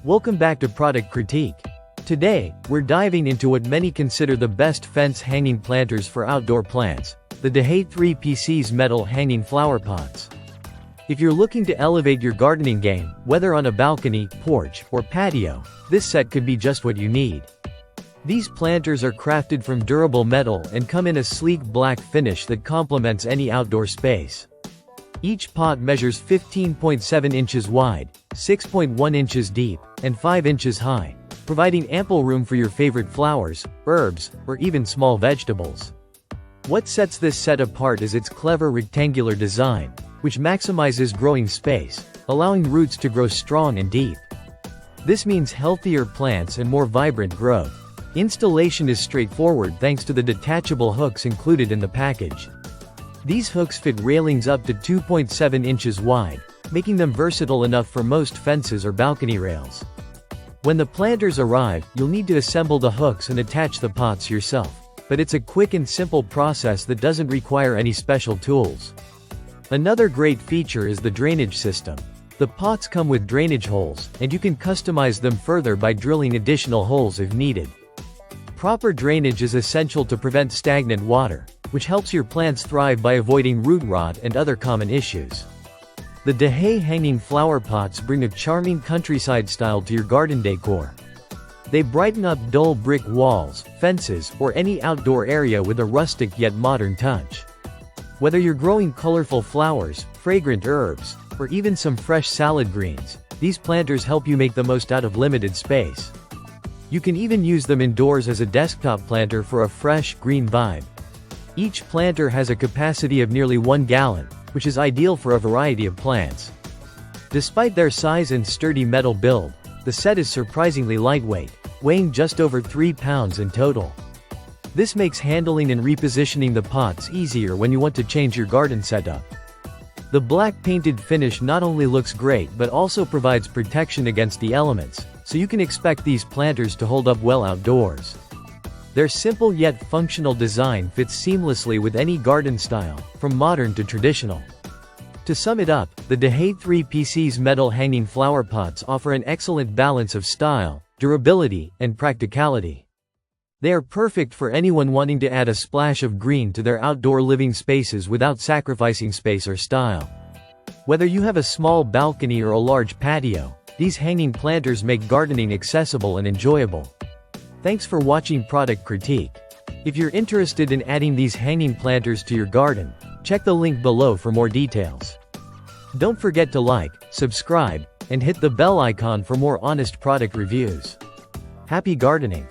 Welcome back to Product Critique. Today, we're diving into what many consider the best fence hanging planters for outdoor plants, the Dahey 3PC's metal hanging flower pots. If you're looking to elevate your gardening game, whether on a balcony, porch, or patio, this set could be just what you need. These planters are crafted from durable metal and come in a sleek black finish that complements any outdoor space. Each pot measures 15.7 inches wide, 6.1 inches deep, and 5 inches high, providing ample room for your favorite flowers, herbs, or even small vegetables. What sets this set apart is its clever rectangular design, which maximizes growing space, allowing roots to grow strong and deep. This means healthier plants and more vibrant growth. Installation is straightforward thanks to the detachable hooks included in the package. These hooks fit railings up to 2.7 inches wide, making them versatile enough for most fences or balcony rails. When the planters arrive, you'll need to assemble the hooks and attach the pots yourself, but it's a quick and simple process that doesn't require any special tools. Another great feature is the drainage system. The pots come with drainage holes, and you can customize them further by drilling additional holes if needed. Proper drainage is essential to prevent stagnant water, which helps your plants thrive by avoiding root rot and other common issues. The Dahey hanging flower pots bring a charming countryside style to your garden decor. They brighten up dull brick walls, fences, or any outdoor area with a rustic yet modern touch. Whether you're growing colorful flowers, fragrant herbs, or even some fresh salad greens, these planters help you make the most out of limited space. You can even use them indoors as a desktop planter for a fresh, green vibe. Each planter has a capacity of nearly 1 gallon, which is ideal for a variety of plants. Despite their size and sturdy metal build, the set is surprisingly lightweight, weighing just over 3 pounds in total. This makes handling and repositioning the pots easier when you want to change your garden setup. The black painted finish not only looks great but also provides protection against the elements, so you can expect these planters to hold up well outdoors. Their simple yet functional design fits seamlessly with any garden style, from modern to traditional. To sum it up, the Dahey 3PC's metal hanging flower pots offer an excellent balance of style, durability, and practicality. They are perfect for anyone wanting to add a splash of green to their outdoor living spaces without sacrificing space or style. Whether you have a small balcony or a large patio, these hanging planters make gardening accessible and enjoyable. Thanks for watching Product Critique. If you're interested in adding these hanging planters to your garden, check the link below for more details. Don't forget to like, subscribe, and hit the bell icon for more honest product reviews. Happy gardening!